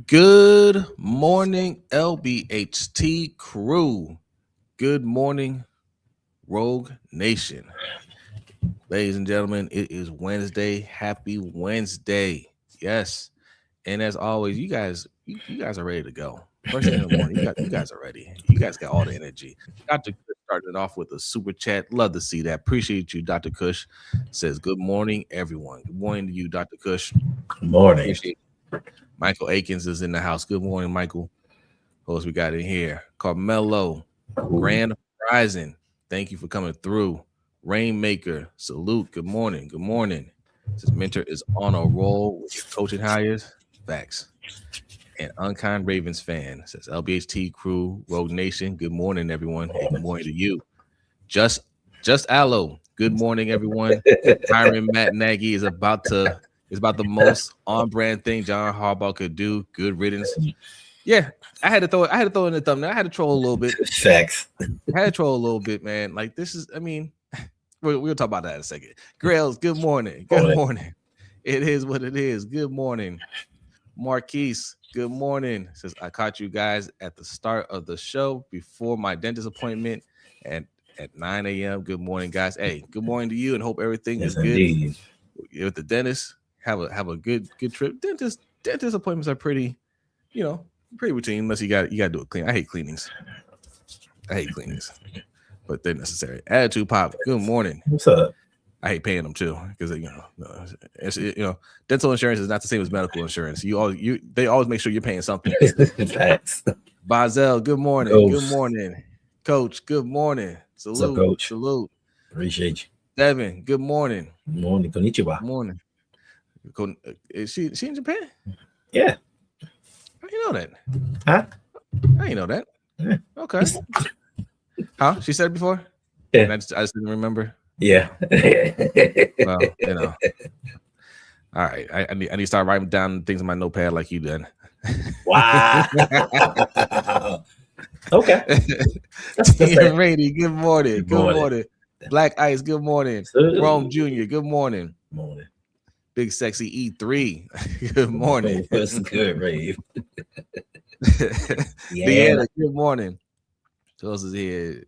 Good morning, LBHT crew. Good morning, Rogue Nation. Ladies and gentlemen, it is Wednesday. Happy Wednesday. Yes. And as always, you guys are ready to go. First thing in the morning, you guys are ready. You guys got all the energy. Dr. Kush started off with a super chat. Love to see that. Appreciate you, Dr. Kush. Says, good morning, everyone. Good morning to you, Dr. Kush. Good morning. Appreciate you. Michael Akins is in the house. Good morning, Michael. Who else we got in here? Carmelo, Grand Horizon. Thank you for coming through. Rainmaker, salute. Good morning. Good morning. This mentor is on a roll with your coaching hires. Facts. And Unkind Ravens fan says LBHT crew, Rogue Nation. Good morning, everyone. Hey, good morning to you. Just Aloe. Good morning, everyone. Hiring Matt Nagy is about the most on-brand thing John Harbaugh could do. Good riddance. Yeah, I had to throw in the thumbnail. I had to troll a little bit. Facts. I had to troll a little bit, man. Like this is, I mean, we'll talk about that in a second. Grails, good morning. Good morning. It is what it is. Good morning. Marquise, good morning. Says I caught you guys at the start of the show before my dentist appointment and at 9 a.m. Good morning, guys. Hey, good morning to you and hope everything is good. Indeed. With the dentist. Have a good trip. Dentist appointments are pretty, pretty routine unless you got to do a clean. I hate cleanings, but they're necessary. Attitude Pop. Good morning. What's up? I hate paying them too because dental insurance is not the same as medical insurance. They always make sure you're paying something. Facts. Bazel. Good morning. Coach. Good morning, Coach. Good morning. Salute. What's up, Coach? Salute. Appreciate you. Devin. Good morning. Good morning. Konnichiwa. Good morning. Is she in Japan? Yeah. How you know that? Huh? I didn't know that. Yeah. Okay. Huh? She said it before? Yeah. And I just didn't remember. Yeah. Well, All right. I need to start writing down things in my notepad like you did. Wow. Okay. Team Brady, good morning. Good morning. Black Ice, good morning. Rome Jr., good morning. Morning. Big Sexy E3, good morning. What's good, Rave? Deanna, good morning. Joseph's here.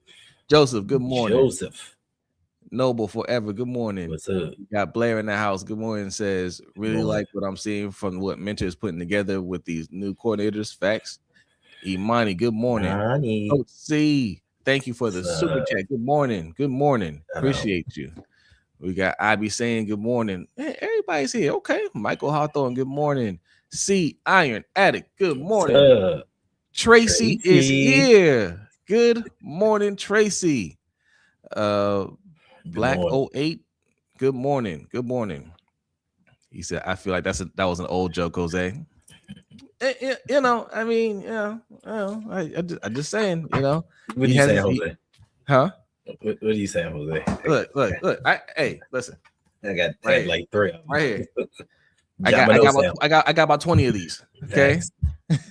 Joseph, good morning. Joseph. Noble Forever, good morning. What's up? Got Blair in the house. Good morning. Says, really like what I'm seeing from what Mentor is putting together with these new coordinators. Facts. Imani, good morning. Coach C, thank you for the super chat. Good morning. Good morning. Appreciate you. We got Ivy saying good morning. Hey, everybody's here. Okay. Michael Hawthorne, good morning. C Iron Addict, good morning. Tracy is here. Good morning, Tracy. Black 08, good morning. Good morning. He said, I feel like that was an old joke, Jose. I'm just saying, What are you saying, Jose? Huh? What are you saying, Jose? Look. Listen. I got like 3 of them. Right here. I got about 20 of these. Okay.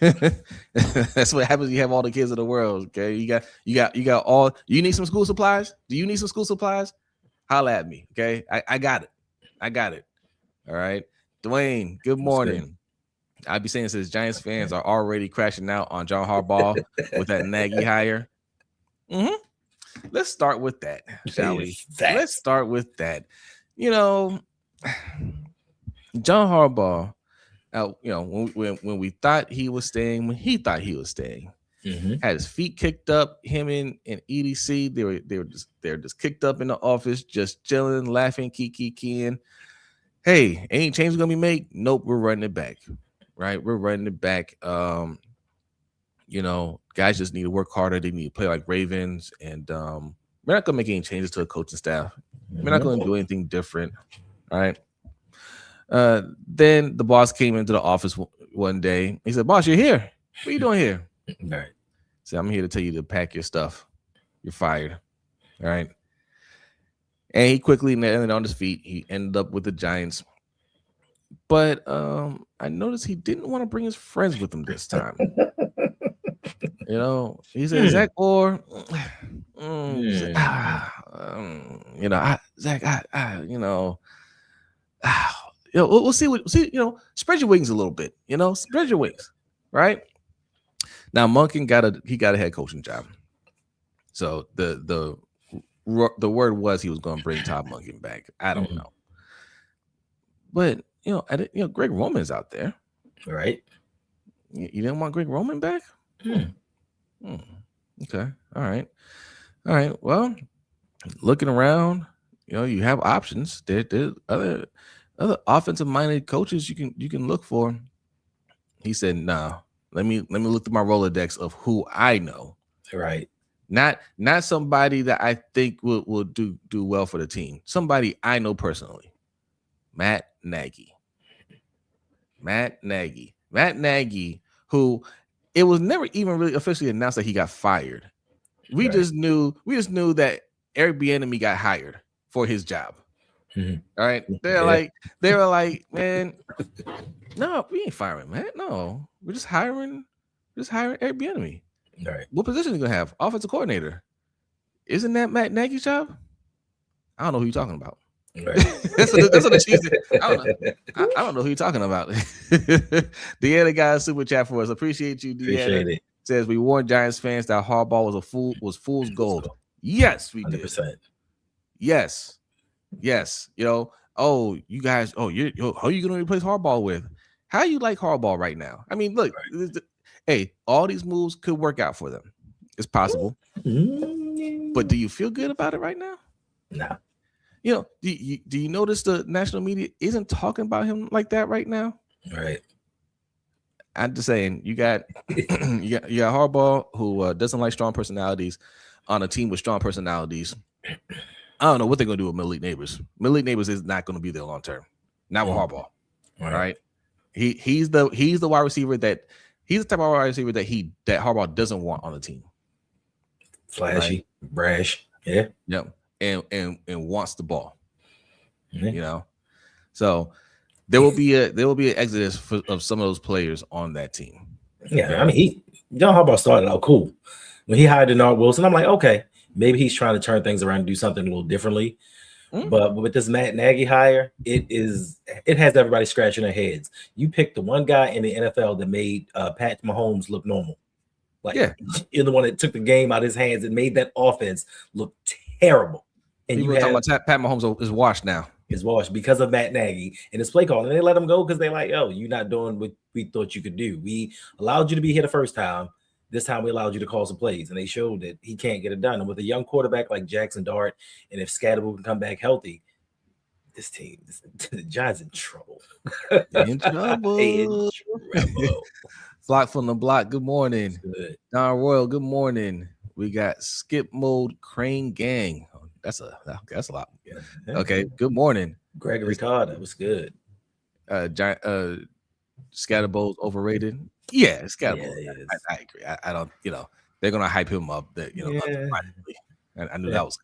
That's what happens when you have all the kids in the world. Okay. You got all. You need some school supplies? Do you need some school supplies? Holla at me. Okay. I got it. All right. Dwayne, good morning. I'd be saying says Giants fans are already crashing out on John Harbaugh with that Nagy hire. Let's start with that, shall we? Let's start with that. John Harbaugh, when we thought he was staying, had his feet kicked up. Him and EDC, they were just kicked up in the office, just chilling, laughing, keying. Hey, ain't change gonna be made? Nope, we're running it back. Right, we're running it back. Guys just need to work harder. They need to play like Ravens, and we're not gonna make any changes to the coaching staff. We're not gonna do anything different. All right. Then the boss came into the office one day. He said, "Boss, you're here. What are you doing here?" All right. So I'm here to tell you to pack your stuff. You're fired. All right. And he quickly landed on his feet. He ended up with the Giants. But I noticed he didn't want to bring his friends with him this time. He said, Zach Orr, Zach, we'll see. Spread your wings a little bit. Spread your wings. right? Now Monken got a head coaching job. So the word was he was going to bring Todd Monken back. I don't know, but Greg Roman's out there, right? You didn't want Greg Roman back? Okay, all right. Well, looking around, you have options. There's other offensive minded coaches you can look for. He said, "No, let me look through my Rolodex of who I know." Right. Not somebody that I think will do well for the team. Somebody I know personally. Matt Nagy. Matt Nagy, who it was never even really officially announced that he got fired. We just knew that Eric Bieniemy got hired for his job. All right. They were like, man, no, we ain't firing Matt. No, we're just hiring Eric Bieniemy. Right. What position are you gonna have? Offensive coordinator. Isn't that Matt Nagy's job? I don't know who you're talking about. Right. that's what the Chiefs did. I don't know who you're talking about. Deanna got a super chat for us. Appreciate you, Deanna. Appreciate it. Says we warned Giants fans that Harbaugh was fool's gold. Yes, we 100%. Did. Yes. Oh, you guys. Oh, who are you gonna replace Harbaugh with? How you like Harbaugh right now? I mean, look. Right. Hey, all these moves could work out for them. It's possible. But do you feel good about it right now? No. Do you notice the national media isn't talking about him like that right now? Right. I'm just saying, you got Harbaugh, who doesn't like strong personalities, on a team with strong personalities. I don't know what they're gonna do with Middle League Neighbors. Middle League Neighbors is not gonna be there long term. Not with Harbaugh. Right. He's the wide receiver he's the type of wide receiver that Harbaugh doesn't want on the team. Flashy, brash. Yeah. Yep. And wants the ball. So there will be an exodus of some of those players on that team. Yeah, I mean, John Harbaugh started out cool when he hired Denard Wilson. I'm like, okay, maybe he's trying to turn things around and do something a little differently. But with this Matt Nagy hire, it has everybody scratching their heads. You picked the one guy in the NFL that made Pat Mahomes look normal. You're the one that took the game out of his hands and made that offense look terrible. And people are talking about Pat Mahomes is washed now. Is washed because of Matt Nagy and his play call. And they let him go because they're like, you're not doing what we thought you could do. We allowed you to be here the first time. This time we allowed you to call some plays. And they showed that he can't get it done. And with a young quarterback like Jackson Dart, and if Scatterable can come back healthy, this team, the Giants in trouble. In trouble. Flock from the block, good morning. Good. Don Royal, good morning. We got Skip Mode Crane Gang. That's a lot. Yeah. Okay, good morning. Gregory Carter was good. Scatterbow's overrated. Yeah, Scatterbow. Yeah, I agree. I don't. They're gonna hype him up. That I knew that was.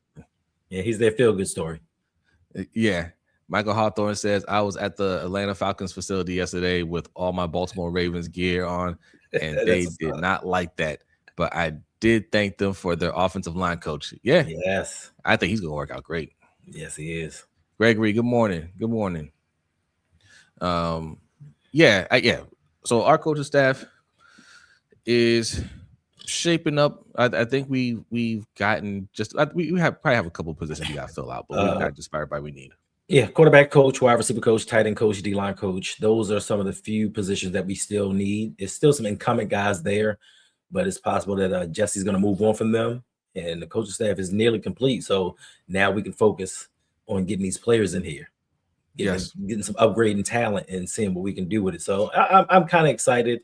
Yeah, he's their feel good story. Yeah. Michael Hawthorne says, I was at the Atlanta Falcons facility yesterday with all my Baltimore Ravens gear on, and they did not like that. But I did thank them for their offensive line coach. Yeah. Yes. I think he's going to work out great. Yes, he is. Gregory, good morning. Good morning. Yeah. So our coaching staff is shaping up. I think we've gotten we probably have a couple of positions we got to fill out, but we've got just everybody we need. Yeah, quarterback coach, wide receiver coach, tight end coach, D-line coach. Those are some of the few positions that we still need. There's still some incumbent guys there, but it's possible that Jesse's going to move on from them, and the coaching staff is nearly complete. So now we can focus on getting these players in here, getting some upgrading talent and seeing what we can do with it. So I'm kind of excited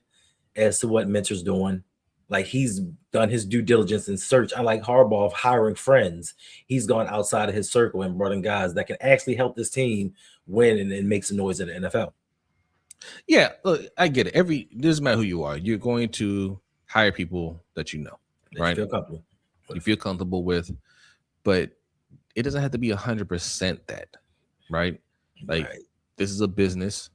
as to what Mentor's doing. Like, he's done his due diligence and search. Unlike Harbaugh of hiring friends, he's gone outside of his circle and brought in guys that can actually help this team win and make some noise in the NFL. Yeah, look, I get it. It doesn't matter who you are. You're going to hire people that you know, right? You feel comfortable with, but it doesn't have to be 100% that, right? Like, This is a business.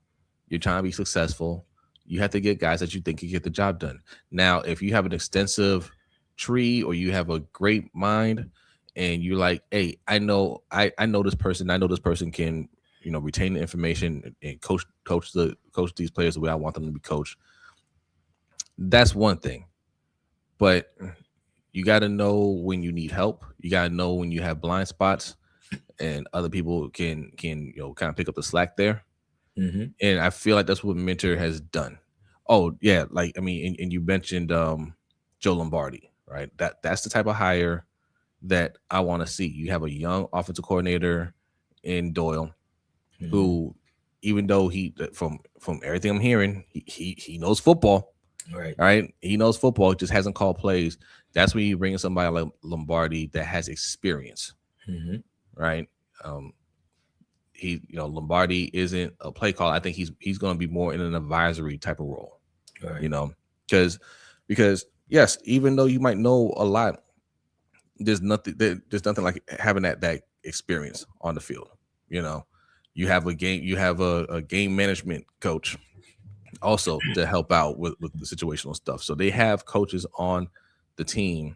You're trying to be successful. You have to get guys that you think can get the job done. Now, if you have an extensive tree or you have a great mind and you're like, hey, I know this person. I know this person can, retain the information and coach these players the way I want them to be coached. That's one thing. But you got to know when you need help. You got to know when you have blind spots, and other people can kind of pick up the slack there. Mm-hmm. And I feel like that's what Mentor has done. Oh yeah, like I mean, and you mentioned Joe Lombardi, right? That's the type of hire that I want to see. You have a young offensive coordinator in Doyle, who, even though from everything I'm hearing, he knows football. Right, he knows football, just hasn't called plays. That's when you bring in somebody like Lombardi that has experience, right? Um, Lombardi isn't a play call. I think he's going to be more in an advisory type of role, because yes, even though you might know a lot, there's nothing like having that experience on the field. You have a game management coach also to help out with the situational stuff. So they have coaches on the team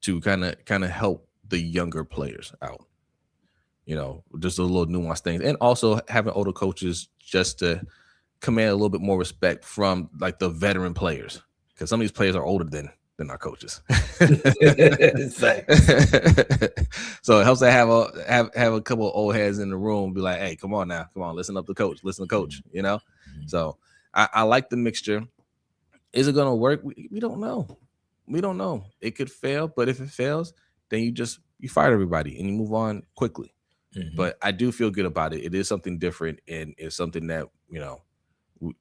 to kind of help the younger players out. Just a little nuanced things, and also having older coaches just to command a little bit more respect from like the veteran players, because some of these players are older than our coaches. So it helps to have a couple of old heads in the room, be like, hey, come on, listen up to coach, So I like the mixture. Is it gonna work? We don't know. It could fail, but if it fails, then you fire everybody and you move on quickly. But I do feel good about it. It is something different, and it's something that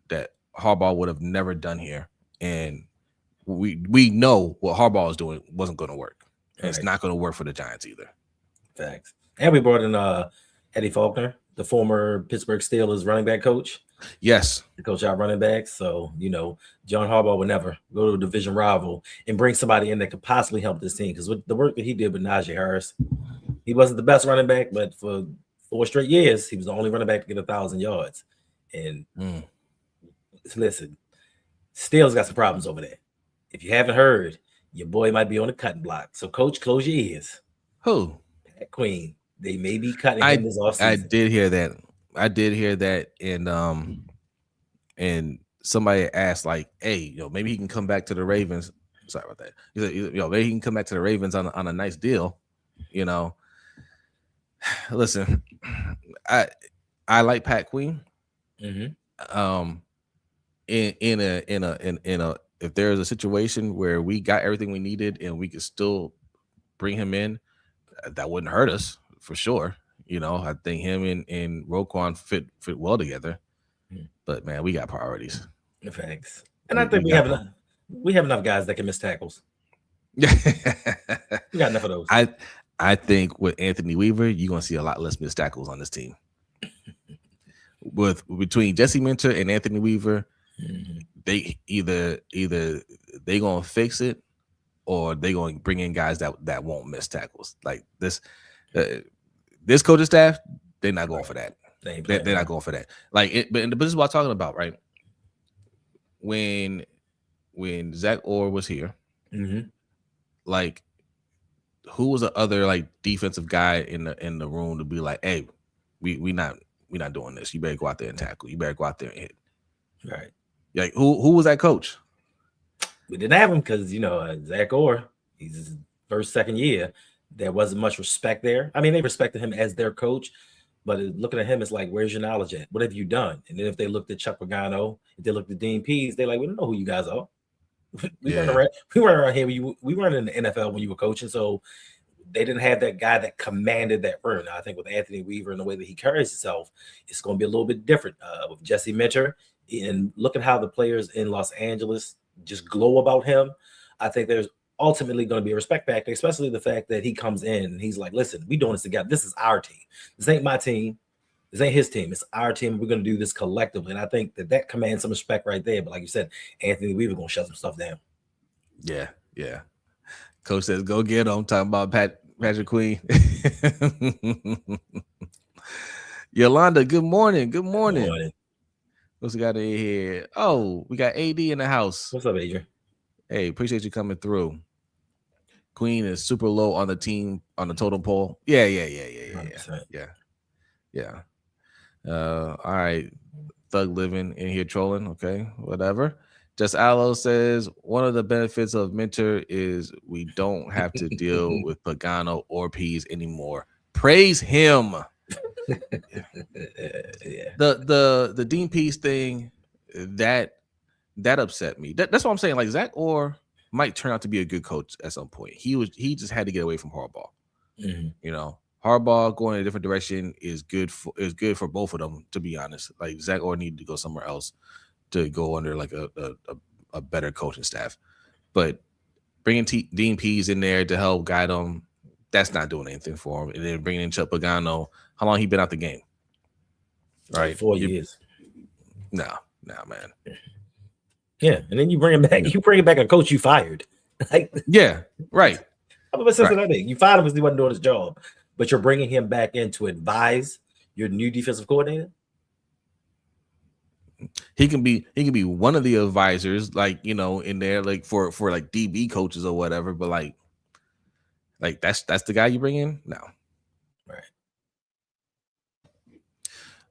that Harbaugh would have never done here, and we know what Harbaugh is doing wasn't going to work. And it's not going to work for the Giants either. Facts. And we brought in Eddie Faulkner, the former Pittsburgh Steelers running back coach. Yes. To coach our running backs. So, John Harbaugh would never go to a division rival and bring somebody in that could possibly help this team. Because with the work that he did with Najee Harris, he wasn't the best running back, but for 4 straight years, he was the only running back to get 1,000 yards. And listen, Steelers got some problems over there. If you haven't heard, your boy might be on the cutting block. So, coach, close your ears. Who? Pat Queen. They may be cutting him this offseason. I did hear that. And somebody asked, like, hey, maybe he can come back to the Ravens. Sorry about that. He said, maybe he can come back to the Ravens on a nice deal. Listen, I like Pat Queen. In a if there's a situation where we got everything we needed and we could still bring him in, that wouldn't hurt us for sure. I think him and Roquan fit well together. But man, we got priorities. Thanks. And I think we have enough guys that can miss tackles. We got enough of those. I think with Anthony Weaver, you're gonna see a lot less missed tackles on this team. Between Jesse Minter and Anthony Weaver, they either they gonna fix it, or they gonna bring in guys that won't miss tackles. Like this coaching staff, they're not going for that. They're not going for that. But this is what I'm talking about, right? When Zach Orr was here, like, who was the other like defensive guy in the room to be like, hey, we not doing this. You better go out there and tackle. You better go out there and hit. Right. Like, who was that coach? We didn't have him because Zach Orr, he's his first, second year. There wasn't much respect there. I mean, they respected him as their coach, but looking at him, it's like, where's your knowledge at? What have you done? And then if they looked at Chuck Pagano, if they looked at Dean Pease, they're like, we don't know who you guys are. We weren't around here. We weren't in the NFL when you were coaching, so they didn't have that guy that commanded that room. Now, I think with Anthony Weaver and the way that he carries himself, it's going to be a little bit different. With Jesse Minter, and look at how the players in Los Angeles just glow about him. I think there's ultimately going to be a respect factor, especially the fact that he comes in and he's like, listen, we doing this together. This is our team. This ain't my team. This ain't his team. It's our team. We're going to do this collectively. And I think that commands some respect right there. But like you said, Anthony Weaver going to shut some stuff down. Yeah. Coach says, go get him. Talking about Patrick Queen. Yolanda, good morning. Good morning. What's we got in here? Oh, we got AD in the house. What's up, Adrian? Hey, appreciate you coming through. Queen is super low on the team on the totem pole. Yeah. All right. Thug living in here trolling. Okay, whatever. Just Aloe says one of the benefits of Mentor is we don't have to deal with Pagano or Pease anymore. Praise him. Yeah. The Dean Pease thing that upset me. That's what I'm saying. Like Zach Orr might turn out to be a good coach at some point. He just had to get away from Harbaugh. Mm-hmm. You know, Harbaugh going in a different direction is good for both of them. To be honest, like Zach Orr needed to go somewhere else to go under like a better coaching staff. But bringing Dean Pease in there to help guide him, that's not doing anything for him. And then bringing in Chuck Pagano, how long he been out the game? Right, 4 years. No, man. Yeah, and then you bring him back. You bring back a coach you fired. Like, yeah, right. How much sense does that make? You fired him because he wasn't doing his job, but you're bringing him back in to advise your new defensive coordinator. He can be one of the advisors, like, you know, in there, like for like DB coaches or whatever. But like that's the guy you bring in? No. Right.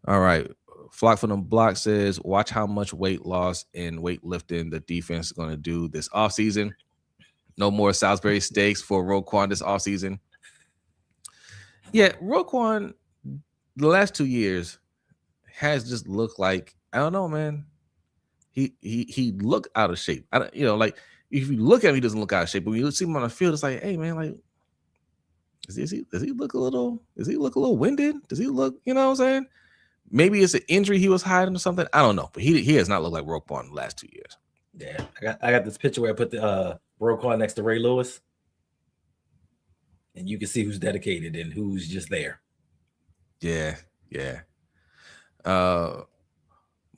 All right. Flock from the Block says, watch how much weight loss and weightlifting the defense is going to do this offseason. No more Salisbury steaks for Roquan this offseason. Yeah, Roquan, the last 2 years has just looked like, I don't know, man. He looked out of shape. I don't, you know, like if you look at him, he doesn't look out of shape. But when you see him on the field, it's like, hey, man, like, does he look a little winded? Does he look, you know what I'm saying? Maybe it's an injury he was hiding or something. I don't know. But he has not looked like Roquan the last 2 years. Yeah, I got this picture where I put the Roquan next to Ray Lewis, and you can see who's dedicated and who's just there. Yeah.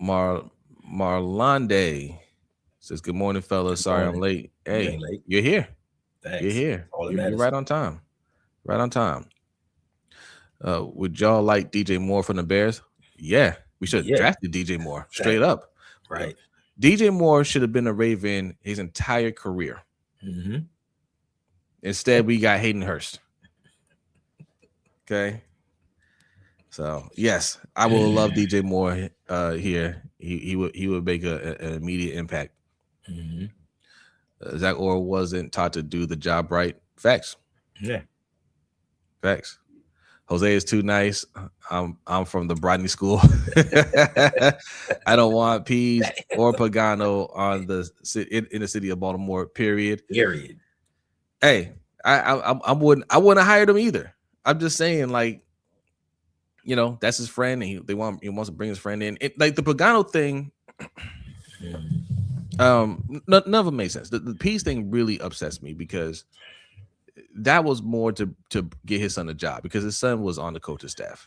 Marlande says, good morning, fellas. Sorry I'm late. Hey, late. You're here. Thanks. You're here. You're right on time. Would y'all like DJ Moore from the Bears? Yeah, we should have drafted DJ Moore straight up. Right. DJ Moore should have been a Raven his entire career. Mm-hmm. Instead, we got Hayden Hurst. Okay. So yes, I will love DJ Moore here. He would make an immediate impact. Mm-hmm. Zach Orr wasn't taught to do the job right. Facts. Yeah. Facts. Jose is too nice. I'm from the Brodney school. I don't want Pease or Pagano on in the city of Baltimore. Period. Hey, I wouldn't have hired him either. I'm just saying, like, you know, that's his friend, and he wants to bring his friend in. Like the Pagano thing, none of it makes sense. The Pease thing really upsets me because that was more to get his son a job because his son was on the coaching staff,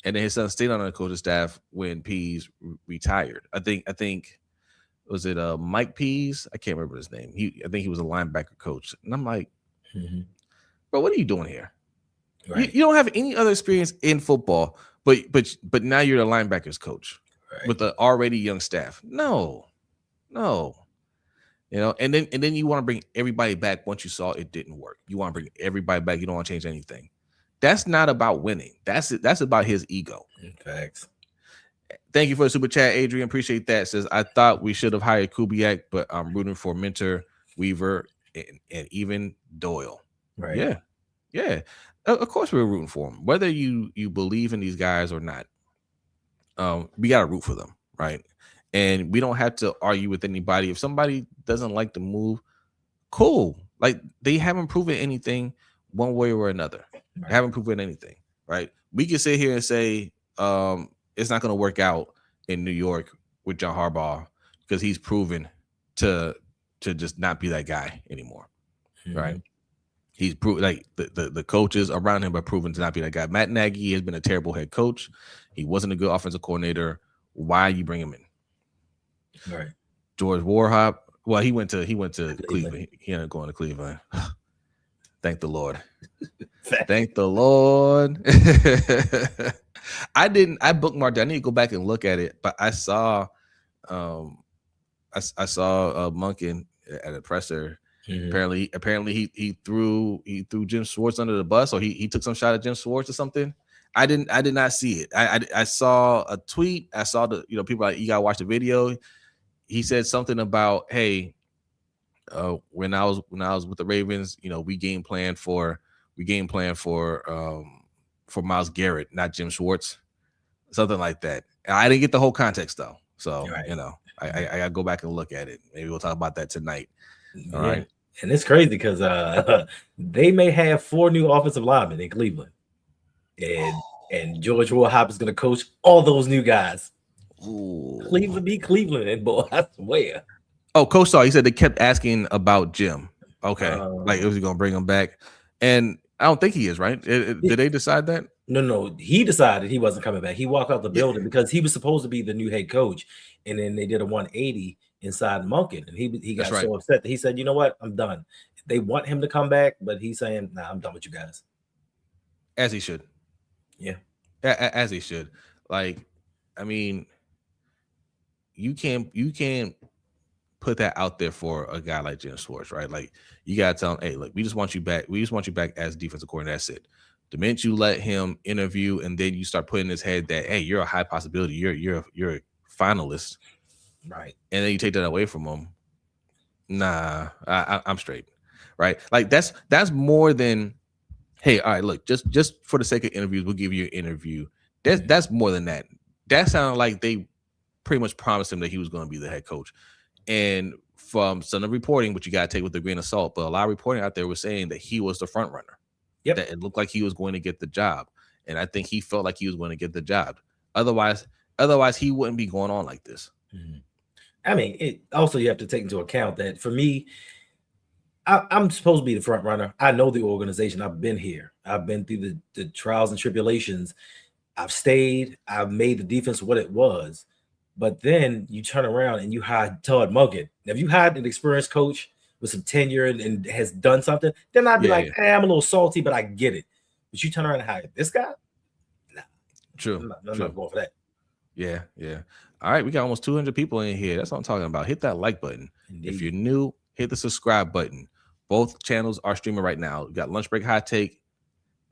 and then his son stayed on the coaching staff when Pease retired. I think was it Mike Pease? I can't remember his name. I think he was a linebacker coach, and I'm like, bro, what are you doing here? Right. You don't have any other experience in football, but now you're the linebackers coach with an already young staff. No. You know, and then you want to bring everybody back once you saw it didn't work. You want to bring everybody back. You don't want to change anything. That's not about winning. That's about his ego. Facts. Thank you for the super chat, Adrian. Appreciate that. Says, I thought we should have hired Kubiak, but I'm rooting for Mentor, Weaver, and even Doyle. Right. Yeah. Of course we're rooting for them. Whether you believe in these guys or not, we got to root for them, right? And we don't have to argue with anybody. If somebody doesn't like the move, cool. Like, they haven't proven anything one way or another. They haven't proven anything, right? We can sit here and say it's not going to work out in New York with John Harbaugh because he's proven to just not be that guy anymore, right? He's proven, like, the coaches around him are proven to not be that guy. Matt Nagy has been a terrible head coach. He wasn't a good offensive coordinator. Why you bring him in? Right. George Warhop. Well, he went to Cleveland. He ended up going to Cleveland. Thank the Lord. Thank the Lord. I bookmarked it. I need to go back and look at it, but I saw I saw Monken at a presser. Apparently he threw Jim Schwartz under the bus, or he took some shot at Jim Schwartz or something. I did not see it. I saw a tweet. I saw people like, you gotta watch the video. he said something about, hey, when I was with the Ravens, we game plan for Myles Garrett, not Jim Schwartz, something like that. And I didn't get the whole context though, so I gotta go back and look at it. Maybe we'll talk about that tonight. All right. And it's crazy because they may have 4 new offensive linemen in Cleveland, and George Hop is going to coach all those new guys. Ooh. Cleveland be Cleveland, and boy, I swear. Oh, Coach Saw, he said they kept asking about Jim. Okay, like it was going to bring him back, and I don't think he is, right? Did they decide that? No, he decided he wasn't coming back. He walked out the building because he was supposed to be the new head coach, and then they did a 180 inside Monken, and he got so upset that he said, "You know what? I'm done." They want him to come back, but he's saying, "Nah, I'm done with you guys." As he should. Yeah, as he should. Like, I mean, you can't put that out there for a guy like Jim Schwartz, right? Like, you gotta tell him, hey, look, we just want you back. We just want you back as defensive coordinator. That's it. The minute you let him interview and then you start putting in his head that, hey, you're a high possibility, you're a finalist, right? And then you take that away from him. Nah, I'm straight, right? Like that's more than, hey, all right, look, just for the sake of interviews, we'll give you an interview. That's more than that. That sounded like they pretty much promised him that he was going to be the head coach. And from some of the reporting, which you got to take with a grain of salt, but a lot of reporting out there was saying that he was the front runner. Yep. That it looked like he was going to get the job. And I think he felt like he was going to get the job. Otherwise he wouldn't be going on like this. Mm-hmm. I mean, also you have to take into account that for me, I'm supposed to be the front runner. I know the organization. I've been here. I've been through the trials and tribulations. I've stayed. I've made the defense what it was. But then you turn around and you hire Todd Monken. Now, if you hired an experienced coach with some tenure and has done something, then I'd be like, hey, I'm a little salty, but I get it. But you turn around and hire this guy? Nah. True. I'm not going for that. Yeah. All right, we got almost 200 people in here. That's what I'm talking about. Hit that like button. Indeed. If you're new, hit the subscribe button. Both channels are streaming right now. We got Lunch Break Hot Take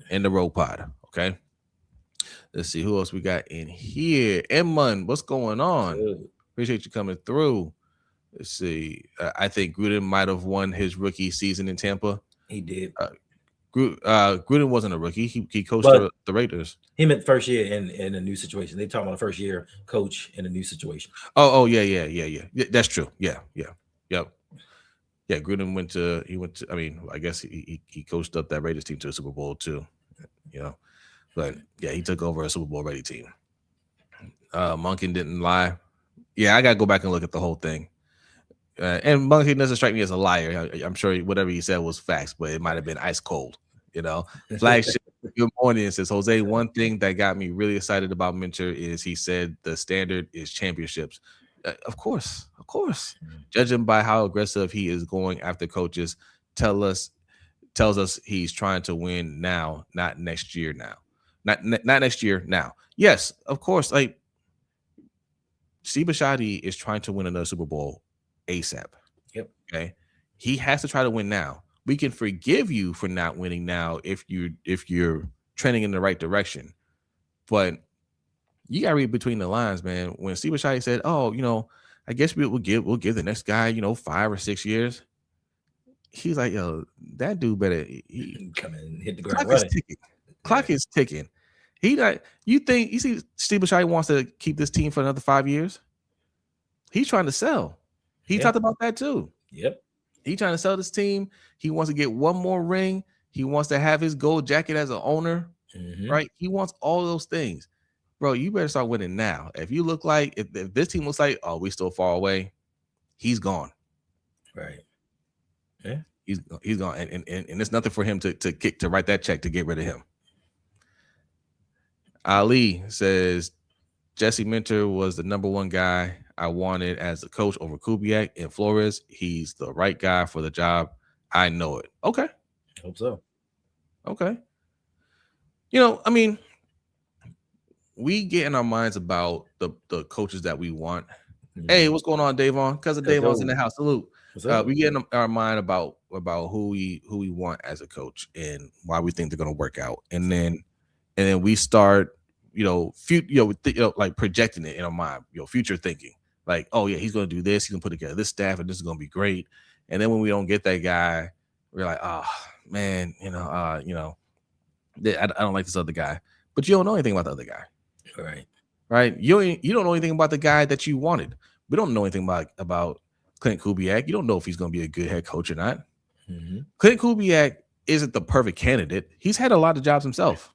and the Road Pod. Okay. Let's see who else we got in here. Emman, what's going on? Good. Appreciate you coming through. Let's see. I think Gruden might have won his rookie season in Tampa. He did. Gruden wasn't a rookie. He coached the Raiders. He meant first year in a new situation. They talking about a first year coach in a new situation. Oh yeah. That's true. Yeah. Yep. Yeah, Gruden went to. I mean, I guess he coached up that Raiders team to a Super Bowl too. But yeah, he took over a Super Bowl ready team. Monken didn't lie. Yeah, I gotta go back and look at the whole thing. And Monken doesn't strike me as a liar. I'm sure whatever he said was facts, but it might have been ice cold. Flagship. Good morning. It says, Jose, one thing that got me really excited about Minter is he said the standard is championships. Of course. Judging by how aggressive he is going after coaches, tells us he's trying to win now, not next year now. Not next year now. Yes, of course. Like, Steve Bisciotti is trying to win another Super Bowl ASAP. Yep. Okay. He has to try to win now. We can forgive you for not winning now if you're trending in the right direction. But you gotta read between the lines, man. When Steve Bisciotti said, "Oh, I guess we'll give the next guy, 5 or 6 years," he's like, "Yo, that dude better come in, hit the ground running." Clock is ticking. You see Steve Bisciotti wants to keep this team for another 5 years? He's trying to sell. He talked about that too. Yep. He's trying to sell this team. He wants to get one more ring. He wants to have his gold jacket as an owner, right? He wants all those things. Bro, you better start winning now. If you look like, if this team looks like, oh, we still far away, he's gone. Right. Yeah. He's gone. And it's nothing for him to write that check to get rid of him. Ali says, Jesse Minter was the number one guy I wanted as a coach over Kubiak and Flores. He's the right guy for the job. I know it. Okay. Hope so. Okay. I mean, we get in our minds about the coaches that we want. Hey, what's going on, Davon? Cousin Davon's in the house. Salute. We get in our mind about who we want as a coach and why we think they're going to work out, and then we start, like projecting it in our mind, future thinking, Like, oh yeah, he's going to do this. He's going to put together this staff, and this is going to be great. And then when we don't get that guy, we're like, oh man, I don't like this other guy. But you don't know anything about the other guy, right? You don't know anything about the guy that you wanted. We don't know anything about Clint Kubiak. You don't know if he's going to be a good head coach or not. Mm-hmm. Clint Kubiak isn't the perfect candidate. He's had a lot of jobs himself.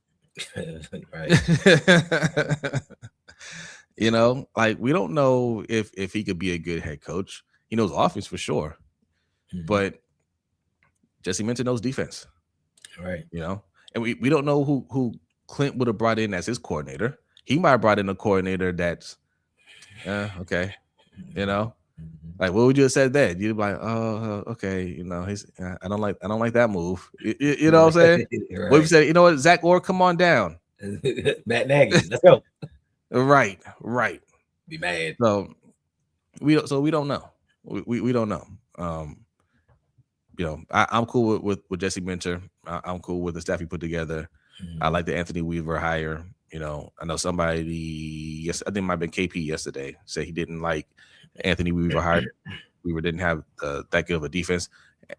Right. Like we don't know if he could be a good head coach. He knows offense for sure, but Jesse Minter knows defense, right? And we don't know who Clint would have brought in as his coordinator. He might have brought in a coordinator that's okay, like what would you have said then? You'd be like, oh, okay, I don't like that move. You know what I'm saying? Right. What if you said, you know what, Zach Orr, come on down. Matt Nagy, let's go. Right. Be mad. So we don't know. We don't know. I'm cool with Jesse Minter. I'm cool with the staff he put together. I like the Anthony Weaver hire. I know somebody, I think it might have been KP yesterday, said he didn't like Anthony Weaver hired. Weaver didn't have that good of a defense.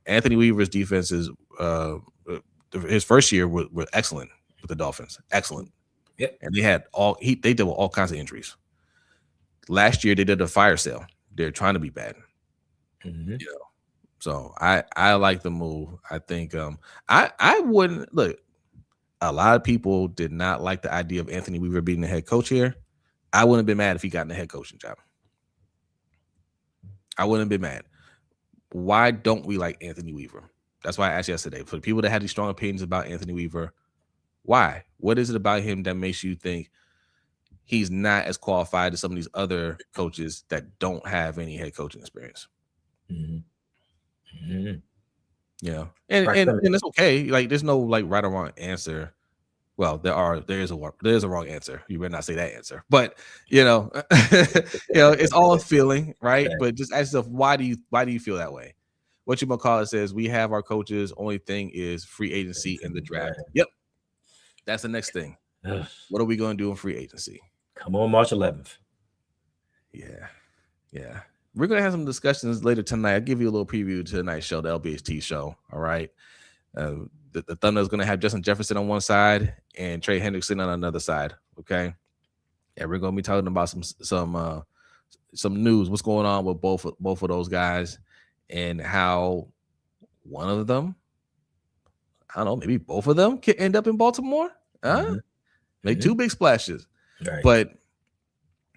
Anthony Weaver's defense is his first year was excellent with the Dolphins. Excellent. Yep. And they had they dealt with all kinds of injuries. Last year they did a fire sale. They're trying to be bad. So I like the move. I think I wouldn't look. A lot of people did not like the idea of Anthony Weaver being the head coach here. I wouldn't have been mad if he got in the head coaching job. I wouldn't have been mad. Why don't we like Anthony Weaver? That's why I asked yesterday. For the people that had these strong opinions about Anthony Weaver, why? What is it about him that makes you think he's not as qualified as some of these other coaches that don't have any head coaching experience? And it's okay. Like there's no like right or wrong answer. Well, there is a wrong answer. You better not say that answer. But it's all a feeling, right? But just ask yourself, why do you feel that way? What you call it says we have our coaches. Only thing is free agency and the draft. Yep, that's the next thing. What are we going to do in free agency? Come on, March 11th. Yeah. We're going to have some discussions later tonight. I'll give you a little preview to tonight's show, the LBHT show. All right. The Thunder is going to have Justin Jefferson on one side and Trey Hendrickson on another side. Okay. Yeah, we're going to be talking about some news. What's going on with both of those guys and how one of them, I don't know, maybe both of them can end up in Baltimore. Make two big splashes. Right. But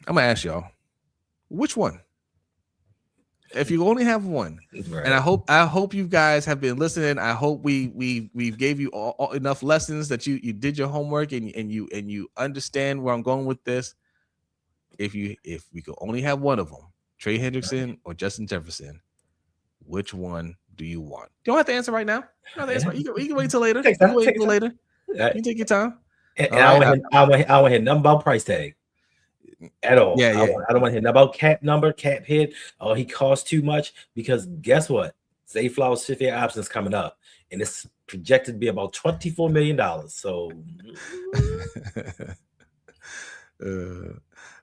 I'm going to ask y'all, which one? If you only have one, and I hope you guys have been listening. I hope we gave you all enough lessons that you did your homework and you understand where I'm going with this. If we could only have one of them, Trey Hendrickson or Justin Jefferson, which one do you want? You don't have to answer right now. You can wait till later. You can wait till later. You can take your time. And I don't want to hear nothing about price tag at all. Yeah. I don't want to hear nothing about cap number, cap hit. Oh, he costs too much. Because guess what? Zay Flowers' 50-year option is coming up, and it's projected to be about $24 million. So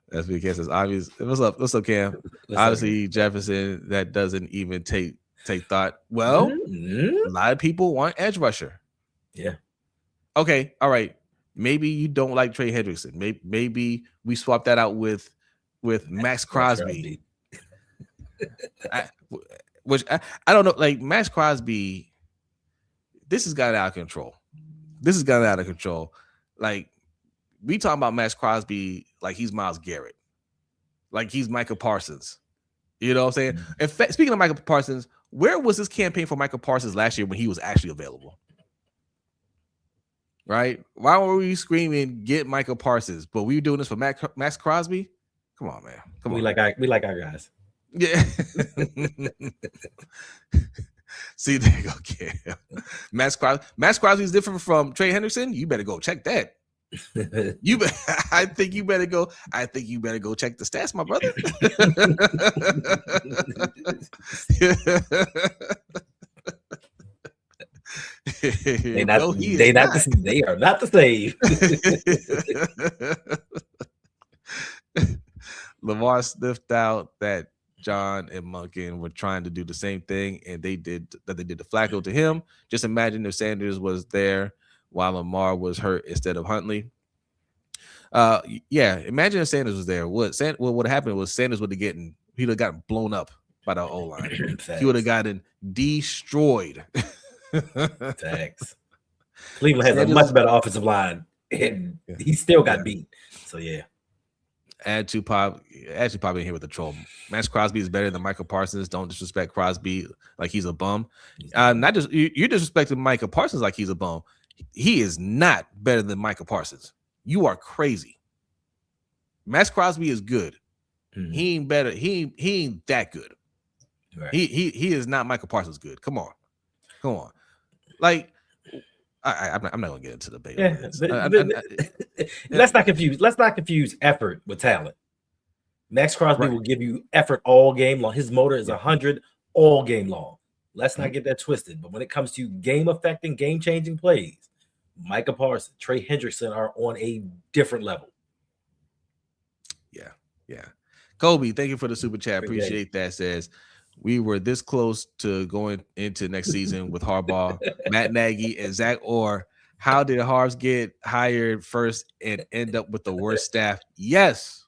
that's because it's obvious. What's up, Cam? Obviously, Jefferson, that doesn't even take thought. Well, a lot of people want edge rusher. Yeah. Okay. All right. Maybe you don't like Trey Hendrickson. Maybe we swap that out with Max Crosby. I don't know. Like Max Crosby, this has gotten out of control. Like we talking about Max Crosby like he's Myles Garrett, like he's Micah Parsons. You know what I'm saying? In fact, speaking of Micah Parsons, where was this campaign for Micah Parsons last year when he was actually available? Right? Why were we screaming get Micah Parsons, but we were doing this for Max Crosby? Come on, man. We like our guys. Yeah. See, there you go, Cam. Max Crosby is different from Trey Hendrickson. You better go check that. I think you better go check the stats, my brother. They are not the same. Lamar sniffed out that John and Monken were trying to do the same thing, and they did the Flacco to him. Just imagine if Sanders was there while Lamar was hurt instead of Huntley. Yeah, imagine if Sanders was there. What happened was Sanders would have gotten blown up by the O line. He would have gotten destroyed. Thanks. Cleveland has a much better offensive line, and he still got beat. So yeah. Add to Pop in here with the troll. Max Crosby is better than Michael Parsons. Don't disrespect Crosby like he's a bum. Not just you're disrespecting Michael Parsons like he's a bum. He is not better than Michael Parsons. You are crazy. Max Crosby is good. He ain't better. He ain't that good. Right. He is not Michael Parsons good. Come on. Like I'm not gonna get into the debate. Let's not confuse effort with talent. Max Crosby will give you effort all game long. His motor is 100 all game long. Let's not get that twisted. But when it comes to game affecting, game changing plays, Micah Parsons, Trey Hendrickson are on a different level. Yeah. Kobe, thank you for the super chat. Appreciate that. Says we were this close to going into next season with Harbaugh, Matt Nagy, and Zach Orr. How did Harbs get hired first and end up with the worst staff? Yes.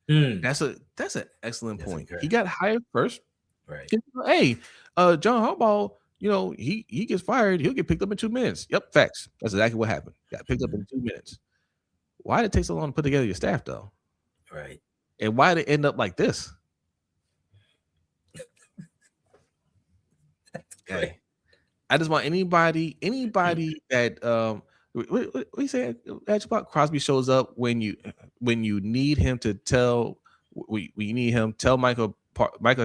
That's an excellent point. He got hired first. Right. Hey, John Harbaugh, he gets fired. He'll get picked up in 2 minutes. Yep, facts. That's exactly what happened. Got picked up in 2 minutes. Why did it take so long to put together your staff, though? Right. And why did it end up like this? Okay. I just want anybody that what you say about Crosby shows up when you need him to tell tell Michael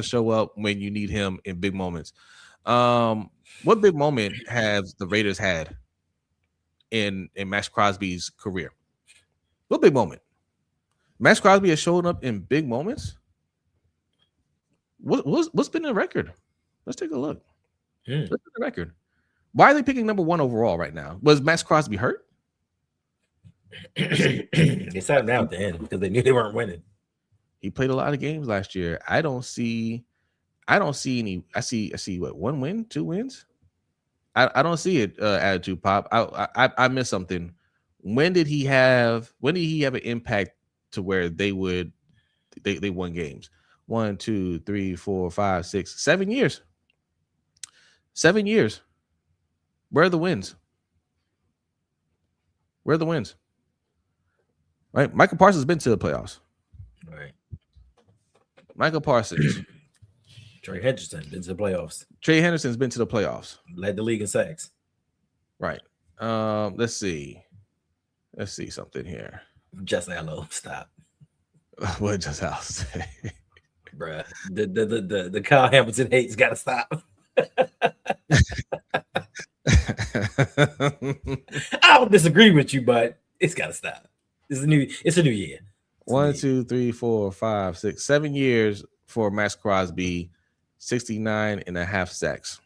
show up when you need him in big moments. What big moment have the Raiders had in Max Crosby's career? What big moment? Max Crosby has shown up in big moments. What's been the record? Let's take a look. What's been the record? Why are they picking number 1 overall right now? Was Max Crosby hurt? They sat him down at the end because they knew they weren't winning. He played a lot of games last year. I don't see any. I see what, 1 win, 2 wins. I don't see it. Attitude Pop. I missed something. When did he have an impact to where they won games? 1, 2, 3, 4, 5, 6, 7 years. 7 years. Where are the wins? Right? Michael Parsons has been to the playoffs. Right. Michael Parsons. Trey Hendrickson been to the playoffs. Trey Henderson's been to the playoffs. Led the league in sacks. Right. Let's see something here. Just hello. Stop. What just Al say? Bruh. The Kyle Hamilton hate's gotta stop. I don't disagree with you, but it's gotta stop. It's a new year. 1, 2, 3, 4, 5, 6, 7 years for Max Crosby, 69.5 sacks.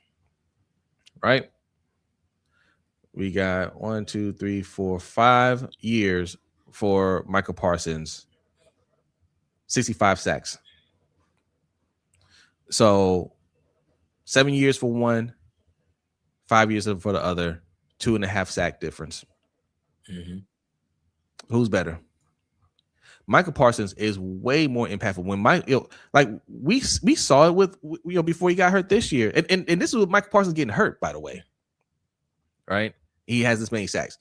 Right? We got 1, 2, 3, 4, 5 years for Michael Parsons, 65 sacks. So 7 years for one, 5 years for the other, 2.5 sack difference. Who's better? Michael Parsons is way more impactful. When we saw it with before he got hurt this year, and this is with Michael Parsons getting hurt, by the way. Right? He has this many sacks.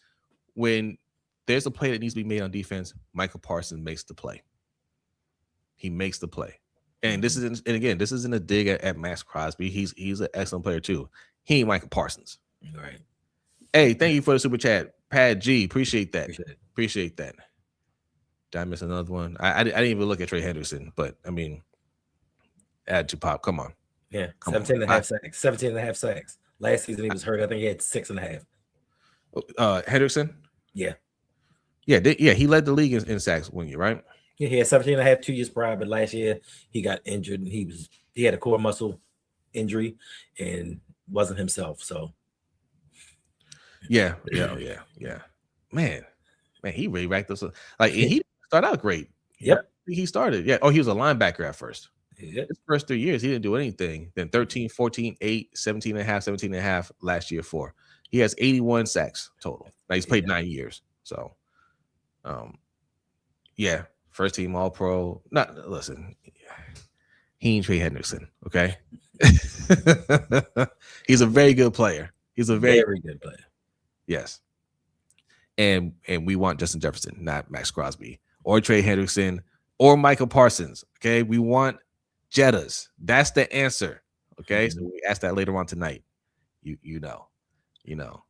When there's a play that needs to be made on defense, Michael Parsons makes the play. He makes the play. And this isn't a dig at Max Crosby. He's an excellent player too. He ain't Michael Parsons. Right. Hey, thank you for the super chat, Pad G. Appreciate that. Appreciate that. Did I miss another one? I didn't even look at Trey Henderson, but I mean, add to Pop. Come on. Yeah, 17.5 sacks. 17.5 sacks. Last season he was hurt. I think he had 6.5. Henderson? Yeah. Yeah, he led the league in sacks one year, right? Yeah, he had 17.5 2 years prior, but last year he got injured and he had a core muscle injury and wasn't himself. So yeah. Man, he really racked us up. Like he started out great. Yep. he started. Yeah. Oh, he was a linebacker at first. Yeah. His first 3 years, he didn't do anything. Then 13, 14, 8, 17 and a half, 17 and a half last year, 4. He has 81 sacks total. Now he's played 9 years. So, yeah, first team All Pro. Not listen, he ain't Trey Hendrickson, okay? He's a very good player. He's a very good player. Yes. And we want Justin Jefferson, not Max Crosby or Trey Hendrickson or Michael Parsons. Okay. We want Jettas. That's the answer. Okay. So we ask that later on tonight. You know.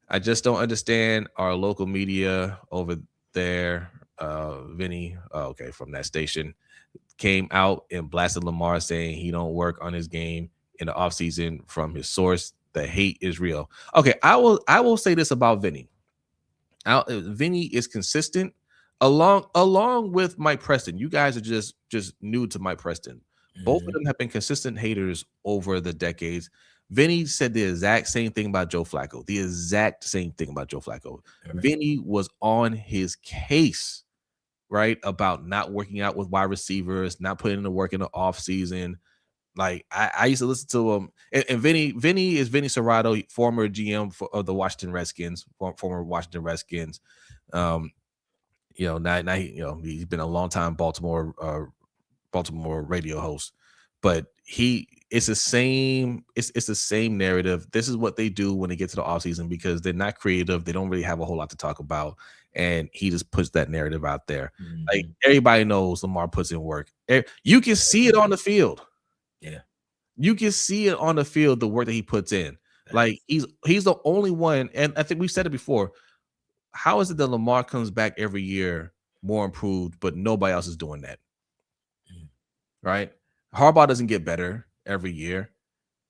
I just don't understand our local media over there. Vinny, okay, from that station, came out and blasted Lamar saying he don't work on his game in the offseason from his source. The hate is real. Okay, I will say this about Vinny. Vinny is consistent along with Mike Preston. You guys are just new to Mike Preston. Both of them have been consistent haters over the decades. Vinny said the exact same thing about Joe Flacco. The exact same thing about Joe Flacco. Vinny was on his case, right, about not working out with wide receivers, not putting in the work in the offseason. Like I used to listen to him, and Vinny is Vinny Serrato, former GM of the Washington Redskins, former Washington Redskins. Now he's been a long time Baltimore radio host, but it's the same narrative. This is what they do when they get to the offseason because they're not creative. They don't really have a whole lot to talk about, and he just puts that narrative out there. Like everybody knows Lamar puts in work. You can see it on the field. Yeah, you can see it on the field, the work that he puts in. Like he's the only one, and I think we've said it before. How is it that Lamar comes back every year more improved, but nobody else is doing that? Right? Harbaugh doesn't get better every year.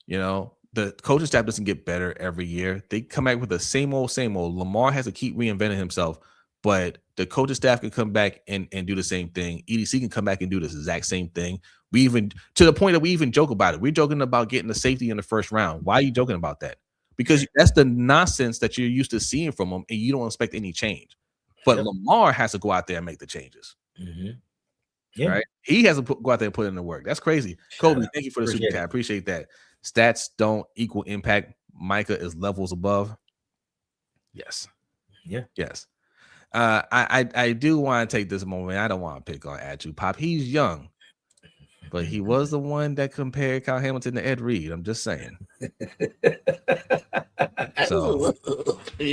The coaching staff doesn't get better every year. They come back with the same old. Lamar has to keep reinventing himself, but the coaching staff can come back and do the same thing. EDC can come back and do this exact same thing. We even, to the point that we even joke about it. We're joking about getting the safety in the first round. Why are you joking about that? Because that's the nonsense that you're used to seeing from him, and you don't expect any change. But Lamar has to go out there and make the changes. Yeah. Right? He has to go out there and put in the work. That's crazy. Kobe, thank you for the super chat. I appreciate that. Stats don't equal impact. Micah is levels above. Yes. Yeah. Yes. I do want to take this moment. I don't want to pick on Atu Pop. He's young, but he was the one that compared Kyle Hamilton to Ed Reed. I'm just saying. So,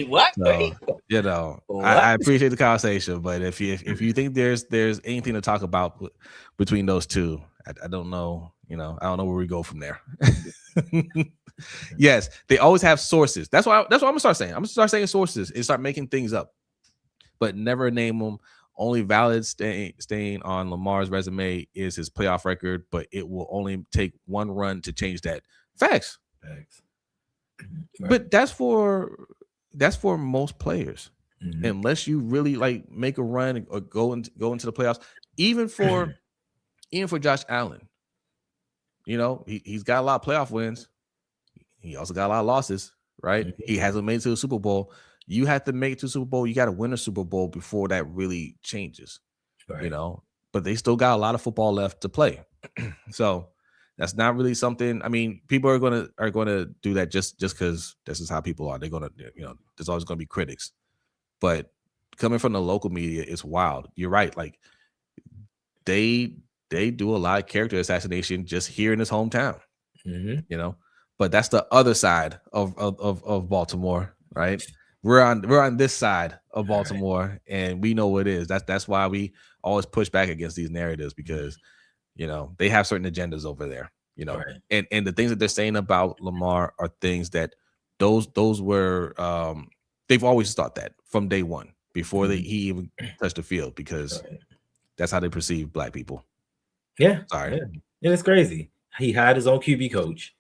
what? I appreciate the conversation, but if you think there's anything to talk about between those two, I don't know. I don't know where we go from there. Yes, they always have sources. That's what I'm gonna start saying. I'm gonna start saying sources and start making things up, but never name them. Only valid staying on Lamar's resume is his playoff record, but it will only take one run to change that. Facts. Right. But that's for most players, unless you really like make a run or go into the playoffs. Even for Josh Allen, he's got a lot of playoff wins. He also got a lot of losses, right? He hasn't made it to the Super Bowl. You have to make it to the Super Bowl. You got to win a Super Bowl before that really changes, right. But they still got a lot of football left to play. So that's not really something. I mean, people are gonna do that just because this is how people are. They're gonna, there's always gonna be critics. But coming from the local media, it's wild. You're right. Like they do a lot of character assassination just here in his hometown. But that's the other side of Baltimore, right? We're on this side of Baltimore, and we know what it is. That's why we always push back against these narratives, because they have certain agendas over there, and the things that they're saying about Lamar are things that those were they've always thought that from day one, before he even touched the field, because that's how they perceive black people. Yeah. Sorry. Yeah, it's crazy. He hired his own QB coach.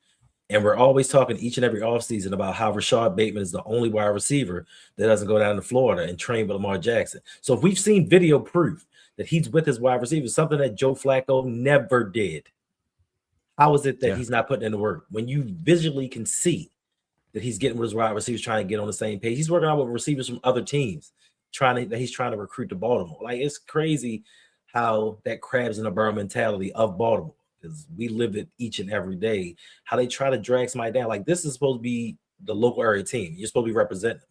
And we're always talking each and every offseason about how Rashad Bateman is the only wide receiver that doesn't go down to Florida and train with Lamar Jackson. So if we've seen video proof that he's with his wide receivers, something that Joe Flacco never did, how is it that he's not putting in the work? When you visually can see that he's getting with his wide receivers, trying to get on the same page. He's working out with receivers from other teams, he's trying to recruit to Baltimore. Like, it's crazy how that crabs in a barrel mentality of Baltimore, because we live it each and every day, how they try to drag somebody down. Like, this is supposed to be the local area team. You're supposed to be representing them.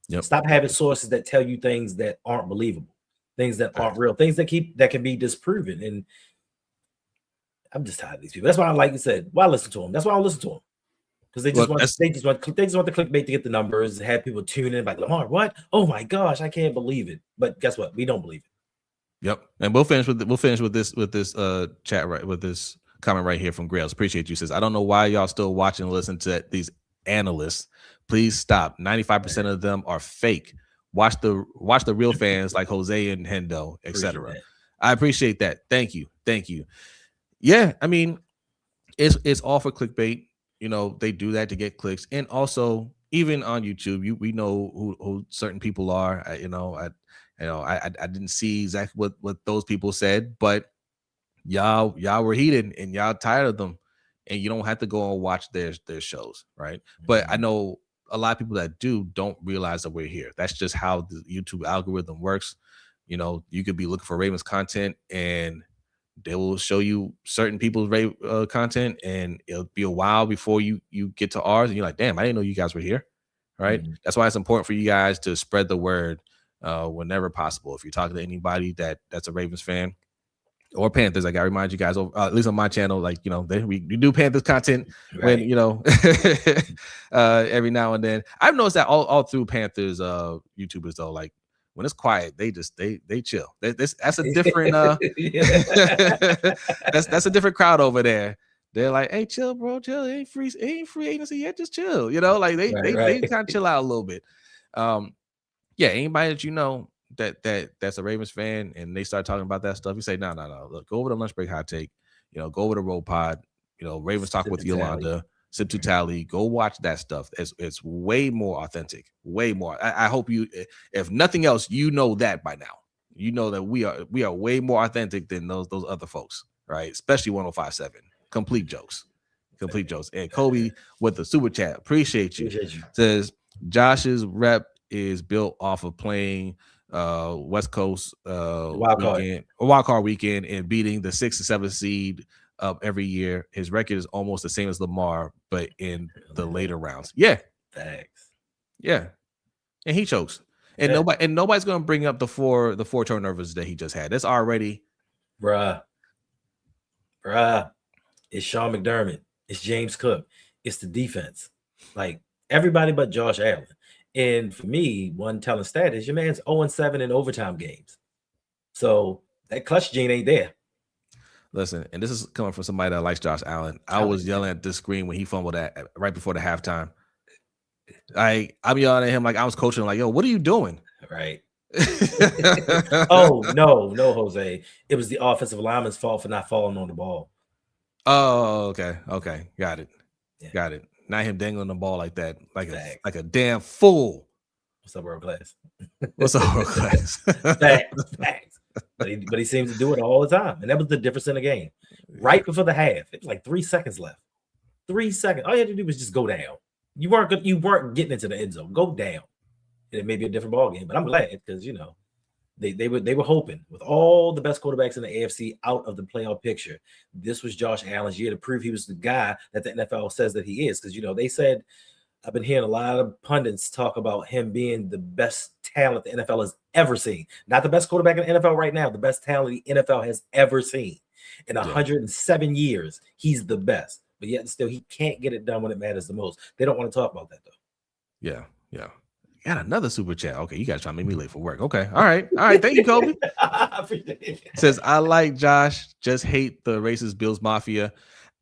Yep. Stop having sources that tell you things that aren't believable, things that aren't real, things that can be disproven. And I'm just tired of these people. That's why, like you said, why listen to them? That's why I don't listen to them. Because they just want the clickbait to get the numbers, have people tune in like, Lamar, what? Oh my gosh, I can't believe it. But guess what? We don't believe it. Yep. And we'll finish with this chat right with this comment right here from Grails. Appreciate you. Says, I don't know why y'all still watching and listen to these analysts. Please stop. 95% of them are fake. Watch the real fans like Jose and Hendo, etc. I appreciate that. Thank you. Yeah, I mean, it's all for clickbait. You know, they do that to get clicks, and also even on YouTube, we know who certain people are. I didn't see exactly what those people said, but y'all were heated and y'all tired of them, and you don't have to go and watch their shows, right? But I know a lot of people that don't realize that we're here. That's just how the YouTube algorithm works. You know, you could be looking for Ravens content and they will show you certain people's content, and it'll be a while before you get to ours, and you're like, damn, I didn't know you guys were here, right? That's why it's important for you guys to spread the word whenever possible. If you're talking to anybody that's a Ravens fan or Panthers, I gotta remind you guys, at least on my channel, like, you know, we do Panthers content when, you know, every now and then. I've noticed that all through Panthers YouTubers though, like, when it's quiet, they chill. That's a different that's a different crowd over there. They're like, hey, chill, bro, chill. It ain't free agency yet, just chill. You know, like they kind of chill out a little bit. Yeah, anybody that you know that's a Ravens fan and they start talking about that stuff, you say, no. Look, go over the lunch break hot take, you know, go over the roll pod, you know, Ravens talk with Yolanda. Sip to Tally, go watch that stuff. It's way more authentic, way more. I hope you, if nothing else, you know that by now. You know that we are way more authentic than those other folks, right? Especially 105.7. Complete jokes. And Kobe with the super chat, appreciate you. Says Josh's rep is built off of playing West Coast wild card weekend and beating the 6th and 7th seed every year. His record is almost the same as Lamar, but in the later rounds. Yeah. Thanks. Yeah. And he chokes. And nobody's gonna bring up the four turnovers that he just had. That's already bruh. It's Sean McDermott, it's James Cook, it's the defense. Like, everybody but Josh Allen. And for me, one telling stat is your man's 0-7 in overtime games. So that clutch gene ain't there. Listen, and this is coming from somebody that likes Josh Allen. I was yelling at the screen when he fumbled right before the halftime. I'm yelling at him like I was coaching, like, yo, what are you doing? Right. Oh, no, Jose. It was the offensive lineman's fault for not falling on the ball. Oh, okay. Got it. Not him dangling the ball like that, like a damn fool. What's up, world class? Facts. But he seems to do it all the time, and that was the difference in the game. Right before the half, it was like 3 seconds left. 3 seconds. All you had to do was just go down. You weren't getting into the end zone. Go down, and it may be a different ball game. But I'm glad because, you know, they were hoping with all the best quarterbacks in the AFC out of the playoff picture. This was Josh Allen's year to prove he was the guy that the NFL says that he is. Because, you know, they said, I've been hearing a lot of pundits talk about him being the best talent the NFL has ever seen. Not the best quarterback in the NFL right now, the best talent the NFL has ever seen. In 107 years, he's the best. But yet still, he can't get it done when it matters the most. They don't want to talk about that, though. Yeah. Got another super chat. Okay, you guys trying to make me late for work. Okay. All right. Thank you, Kobe. Says, I like Josh, just hate the racist Bills Mafia.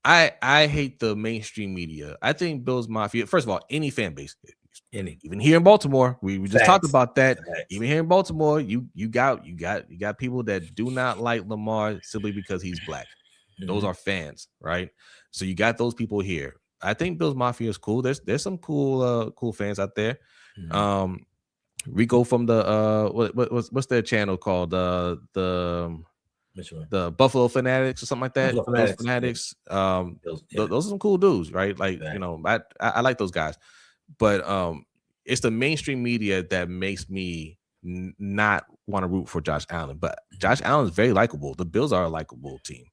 I hate the mainstream media. I think Bills Mafia, first of all, any fan base, even here in Baltimore, we just talked about that. Even here in Baltimore, you got people that do not like Lamar simply because he's black. Those are fans, right? So you got those people here. I think Bills Mafia is cool. There's some cool fans out there. Rico from the what's their channel called? The Buffalo Fanatics or something like that. Buffalo Fanatics. Those are some cool dudes, right? Like, you know, I like those guys. But it's the mainstream media that makes me not want to root for Josh Allen, but Josh Allen is very likable. The Bills are a likable team.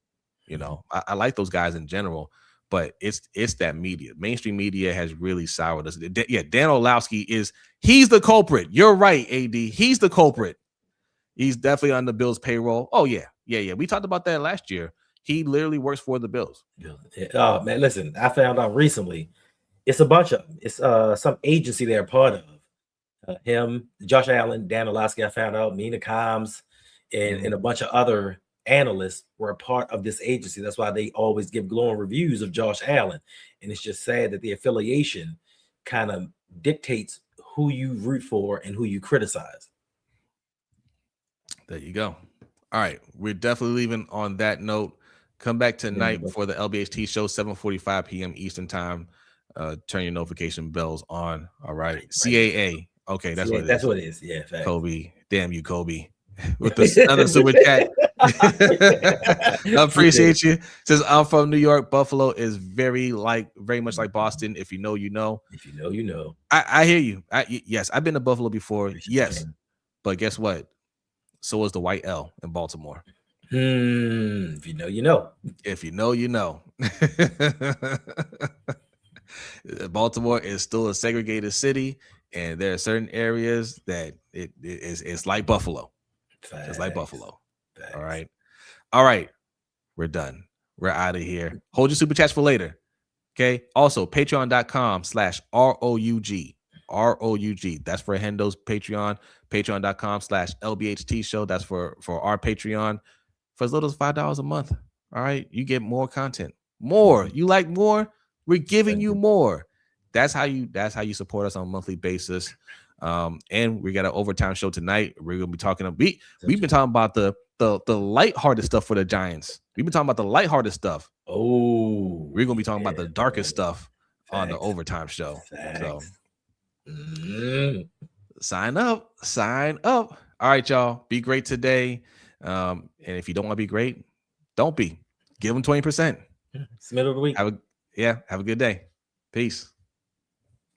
You know, I like those guys in general, but it's that media. Mainstream media has really soured us. Yeah, Dan Orlovsky he's the culprit. You're right, AD. He's the culprit. He's definitely on the Bills payroll. Oh yeah. We talked about that last year. He literally works for the Bills. Oh man, listen, I found out recently. It's a bunch of it's some agency they're part of. Him, Josh Allen, Dan Orlovsky, I found out, Mina Kimes, and a bunch of other analysts were a part of this agency. That's why they always give glowing reviews of Josh Allen. And it's just sad that the affiliation kind of dictates who you root for and who you criticize. There you go. All right. We're definitely leaving on that note. Come back tonight for the LBHT show, 7:45 p.m. Eastern time. Turn your notification bells on. All right. CAA. Okay, that's what it is. That's what it is. Yeah, facts. Kobe. Damn you, Kobe. With another super chat. I appreciate you. Says I'm from New York. Buffalo is very much like Boston. If you know, you know. If you know, you know. I hear you. Yes, I've been to Buffalo before. Yes. But guess what? So was the White L in Baltimore. If you know, you know. If you know, you know. Baltimore is still a segregated city, and there are certain areas that it's like Buffalo. Facts. It's like Buffalo. Facts. All right. We're done. We're out of here. Hold your super chats for later. Okay. Also, patreon.com/ROUG. ROUG. That's for Hendo's Patreon. Patreon.com/LBHT show. That's for our Patreon. For as little as $5 a month. All right. You get more content. More. You like more? We're giving you more. That's how you support us on a monthly basis. And we got an overtime show tonight. We're gonna be talking about we've been talking about the lighthearted stuff for the Giants. We've been talking about the lighthearted stuff. Oh, we're gonna be talking about the darkest stuff on the overtime show. So sign up. All right, y'all. Be great today. And if you don't want to be great, don't be. Give them 20%. It's the middle of the week. Have a good day. Peace.